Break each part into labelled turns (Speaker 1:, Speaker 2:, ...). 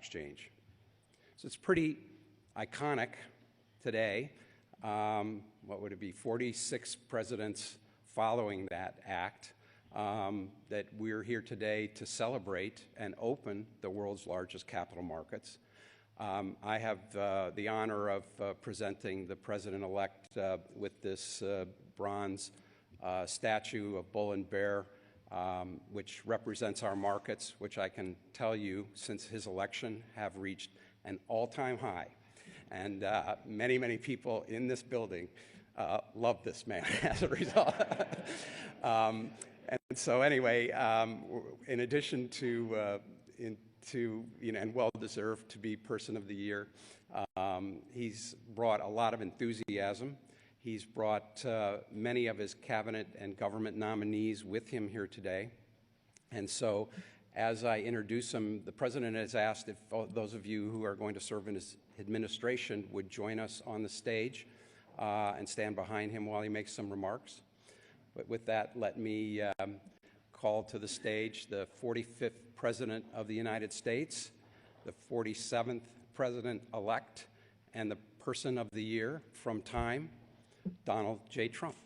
Speaker 1: Exchange. So it's pretty iconic today. What would it be, 46 presidents following that act, that we're here today to celebrate and open the world's largest capital markets. I have the honor of presenting the president-elect with this bronze statue of Bull and Bear, which represents our markets, which I can tell you since his election have reached an all-time high. And many, many people in this building love this man as a result. And so anyway, in addition to, and well-deserved to be Person of the Year, he's brought a lot of enthusiasm. He's brought many of his cabinet and government nominees with him here today. And so as I introduce him, the President has asked if those of you who are going to serve in his administration would join us on the stage and stand behind him while he makes some remarks. But with that, let me call to the stage the 45th President of the United States, the 47th President-elect, and the Person of the Year from Time, Donald J. Trump.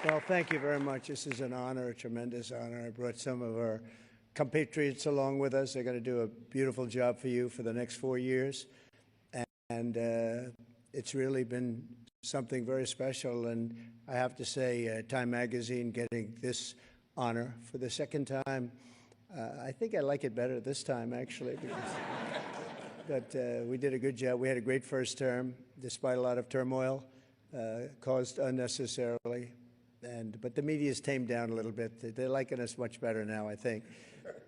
Speaker 2: Well, thank you very much. This is an honor, a tremendous honor. I brought some of our compatriots along with us. They're going to do a beautiful job for you for the next 4 years. And it's really been something very special. And I have to say, Time Magazine getting this honor for the second time, I think I like it better this time, actually. But we did a good job. We had a great first term, despite a lot of turmoil caused unnecessarily. But the media's tamed down a little bit. They're liking us much better now, I think.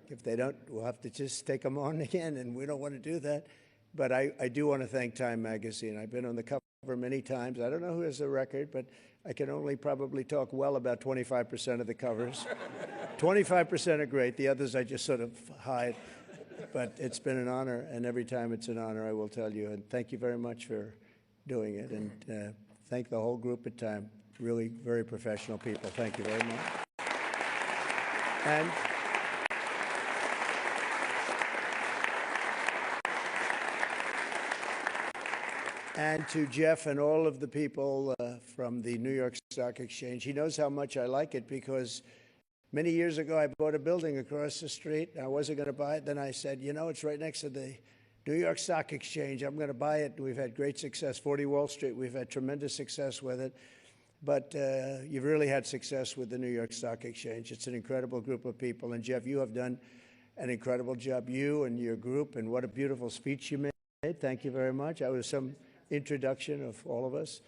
Speaker 2: If they don't, we'll have to just take them on again, and we don't want to do that. But I do want to thank Time Magazine. I've been on the cover many times. I don't know who has the record, but I can only probably talk well about 25% of the covers. 25% are great. The others I just sort of hide. But it's been an honor, and every time it's an honor, I will tell you. And thank you very much for doing it. And thank the whole group at Time. Really very professional people. Thank you very much. And and to Jeff and all of the people from the New York Stock Exchange. He knows how much I like it because many years ago I bought a building across the street. I wasn't going to buy it. Then I said, you know, it's right next to the New York Stock Exchange. I'm going to buy it. We've had great success. 40 Wall Street, we've had tremendous success with it. But you've really had success with the New York Stock Exchange. It's an incredible group of people. And Jeff, you have done an incredible job, you and your group. And what a beautiful speech you made. Thank you very much. That was some introduction of all of us.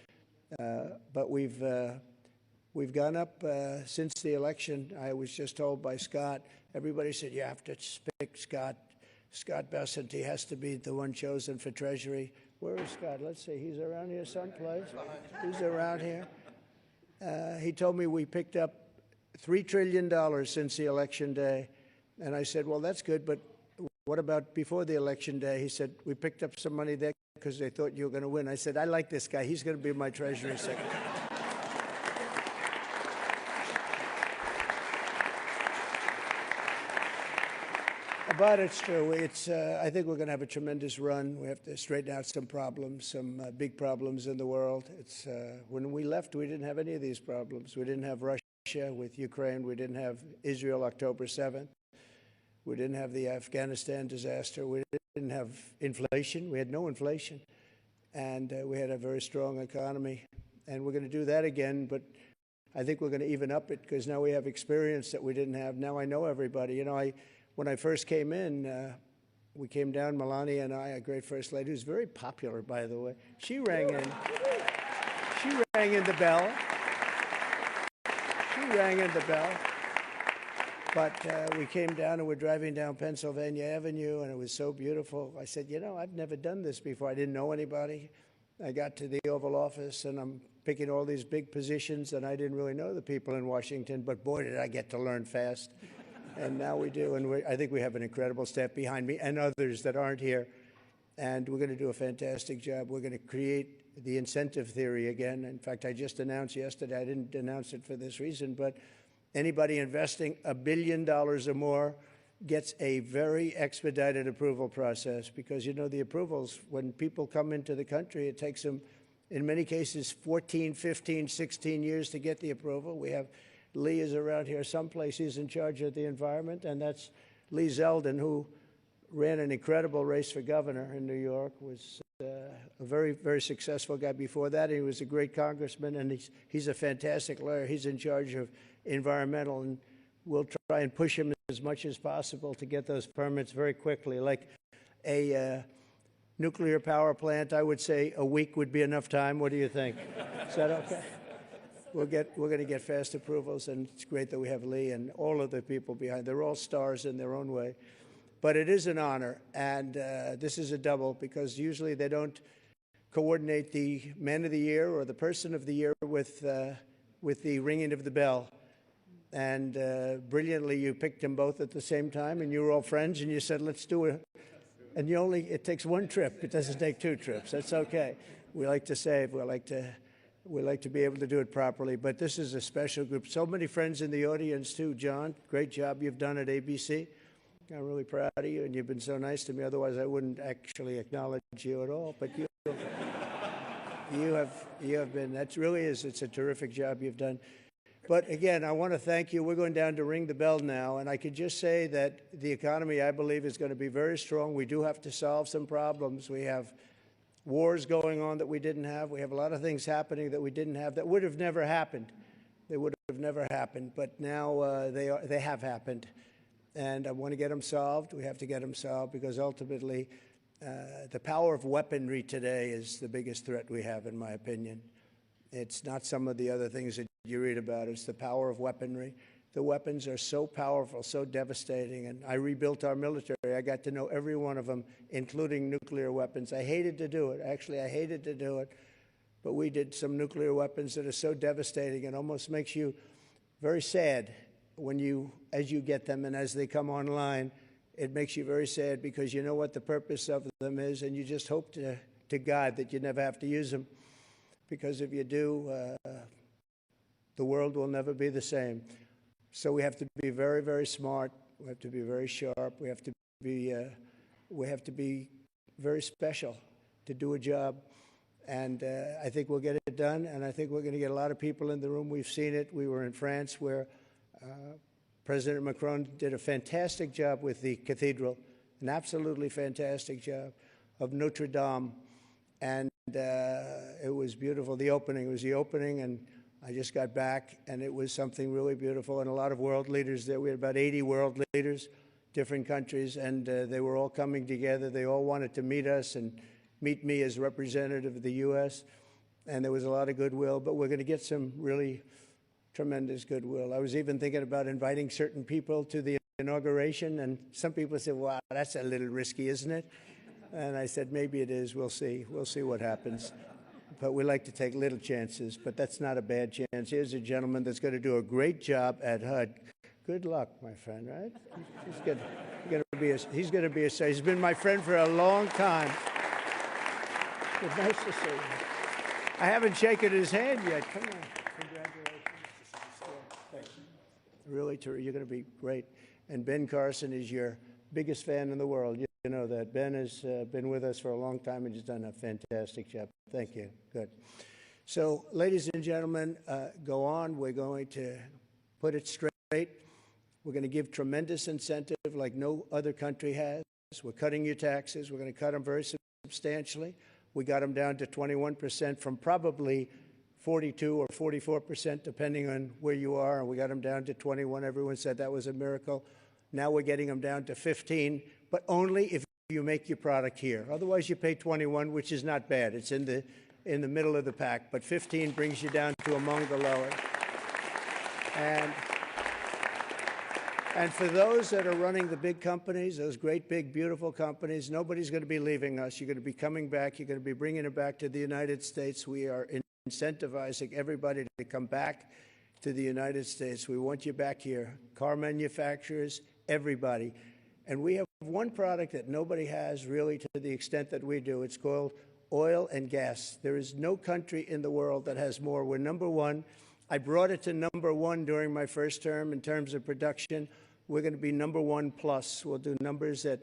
Speaker 2: But we've gone up since the election. I was just told by Scott, everybody said, you have to pick Scott Bessent. He has to be the one chosen for Treasury. Where is Scott? Let's see. He's around here someplace. He's around here. He told me we picked up $3 trillion since the election day. And I said, well, that's good, but what about before the election day? He said, we picked up some money there because they thought you were going to win. I said, I like this guy. He's going to be my Treasury Secretary. But it's true. I think we're going to have a tremendous run. We have to straighten out some problems, some big problems in the world. When we left, we didn't have any of these problems. We didn't have Russia with Ukraine. We didn't have Israel October 7th. We didn't have the Afghanistan disaster. We didn't have inflation. We had no inflation. And we had a very strong economy. And we're going to do that again. But I think we're going to even up it because now we have experience that we didn't have. Now I know everybody. You know, when I first came in, we came down, Melania and I, a great first lady, who's very popular, by the way. She rang in. She rang in the bell. She rang in the bell. But we came down and we're driving down Pennsylvania Avenue, and it was so beautiful. I said, you know, I've never done this before. I didn't know anybody. I got to the Oval Office, and I'm picking all these big positions, and I didn't really know the people in Washington, but boy, did I get to learn fast. And now we do, and I think we have an incredible staff behind me and others that aren't here, and we're going to do a fantastic job. We're going to create the incentive theory again. In fact, I just announced yesterday, I didn't announce it for this reason, but anybody investing $1 billion or more gets a very expedited approval process because, you know, the approvals, when people come into the country, it takes them, in many cases, 14, 15, 16 years to get the approval. We have Lee is around here someplace. He's in charge of the environment, and that's Lee Zeldin, who ran an incredible race for governor in New York, was a very, very successful guy before that. He was a great congressman, and he's a fantastic lawyer. He's in charge of environmental, and we'll try and push him as much as possible to get those permits very quickly. Like a nuclear power plant, I would say a week would be enough time. What do you think? Is that okay? We're going to get fast approvals, and it's great that we have Lee and all of the people behind. They're all stars in their own way. But it is an honor, and this is a double because usually they don't coordinate the Man of the Year or the Person of the Year with the ringing of the bell. And brilliantly, you picked them both at the same time, and you were all friends, and you said, let's do it. And it takes one trip. It doesn't take two trips. That's okay. We like to save. We like to be able to do it properly. But this is a special group. So many friends in the audience, too. John, great job you've done at ABC. I'm really proud of you, and you've been so nice to me. Otherwise, I wouldn't actually acknowledge you at all. But you have been, it's a terrific job you've done. But again, I want to thank you. We're going down to ring the bell now, and I could just say that the economy, I believe, is going to be very strong. We do have to solve some problems. We have wars going on that we didn't have. We have a lot of things happening that we didn't have that would have never happened. They would have never happened, but now they have happened. And I want to get them solved. We have to get them solved because ultimately the power of weaponry today is the biggest threat we have, in my opinion. It's not some of the other things that you read about. It's the power of weaponry. The weapons are so powerful, so devastating. And I rebuilt our military. I got to know every one of them, including nuclear weapons. I hated to do it. Actually, I hated to do it. But we did some nuclear weapons that are so devastating. It almost makes you very sad as you get them and as they come online. It makes you very sad because you know what the purpose of them is, and you just hope to God that you never have to use them. Because if you do, the world will never be the same. So we have to be very, very smart. We have to be very sharp. We have to be very special to do a job. And I think we'll get it done, and I think we're going to get a lot of people in the room. We've seen it. We were in France where President Macron did a fantastic job with the cathedral, an absolutely fantastic job, of Notre Dame. And it was beautiful. The opening was the opening, and I just got back, and it was something really beautiful. And a lot of world leaders there. We had about 80 world leaders, different countries, and they were all coming together. They all wanted to meet us and meet me as representative of the U.S., and there was a lot of goodwill, but we're going to get some really tremendous goodwill. I was even thinking about inviting certain people to the inauguration, and some people said, wow, that's a little risky, isn't it? And I said, maybe it is. We'll see. We'll see what happens. But we like to take little chances, but that's not a bad chance. Here's a gentleman that's going to do a great job at HUD. Good luck, my friend, right? He's going to be a, he's been my friend for a long time. Good, nice to see you. I haven't shaken his hand yet. Come on. Congratulations. Thanks. Really, you're going to be great. And Ben Carson is your biggest fan in the world. You know that. Ben has been with us for a long time and has done a fantastic job. Thank you. Good. So, ladies and gentlemen, go on. We're going to put it straight. We're going to give tremendous incentive like no other country has. We're cutting your taxes. We're going to cut them very substantially. We got them down to 21% from probably 42 or 44%, depending on where you are. And we got them down to 21. Everyone said that was a miracle. Now we're getting them down to 15, but only if you make your product here. Otherwise, you pay 21, which is not bad. It's in the middle of the pack. But 15 brings you down to among the lower. And for those that are running the big companies, those great, big, beautiful companies, nobody's going to be leaving us. You're going to be coming back. You're going to be bringing it back to the United States. We are incentivizing everybody to come back to the United States. We want you back here. Car manufacturers, everybody. And we have one product that nobody has really to the extent that we do. It's called oil and gas. There is no country in the world that has more. We're number one. I brought it to number one during my first term in terms of production. We're going to be number one plus. We'll do numbers that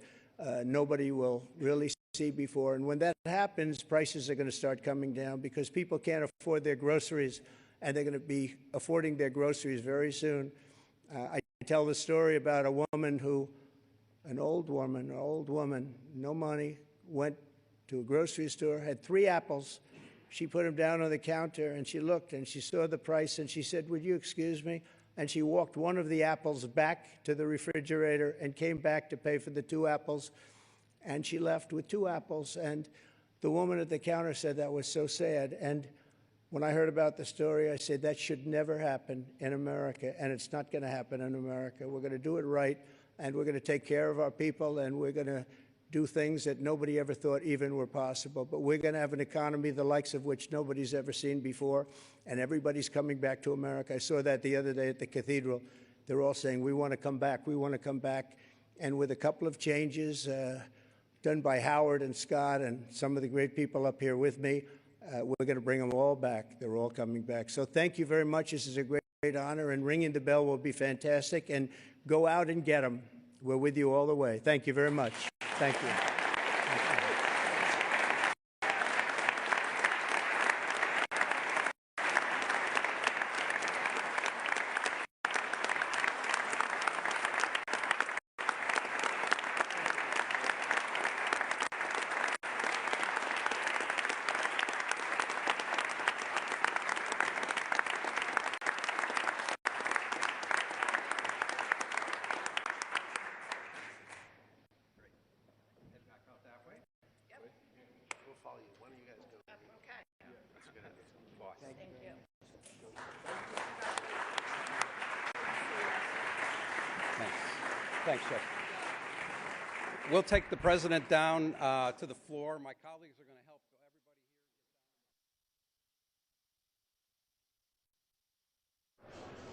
Speaker 2: nobody will really see before. And when that happens, prices are going to start coming down because people can't afford their groceries, and they're going to be affording their groceries very soon. I tell the story about a woman who, an old woman, no money, went to a grocery store, had 3 apples. She put them down on the counter, and she looked, and she saw the price, and she said, would you excuse me? And she walked one of the apples back to the refrigerator and came back to pay for the 2 apples. And she left with 2 apples. And the woman at the counter said that was so sad. And when I heard about the story, I said that should never happen in America. And it's not going to happen in America. We're going to do it right. And we're going to take care of our people. And we're going to do things that nobody ever thought even were possible. But we're going to have an economy the likes of which nobody's ever seen before, and everybody's coming back to America. I saw that the other day at the cathedral. They're all saying, we want to come back, we want to come back. And with a couple of changes done by Howard and Scott and some of the great people up here with me, we're going to bring them all back. They're all coming back. So thank you very much. This is a great honor, and ringing the bell will be fantastic. And go out and get them. We're with you all the way. Thank you very much. Thank you.
Speaker 1: Thanks, Jeff. We'll take the president down to the floor. My colleagues are going to help everybody here.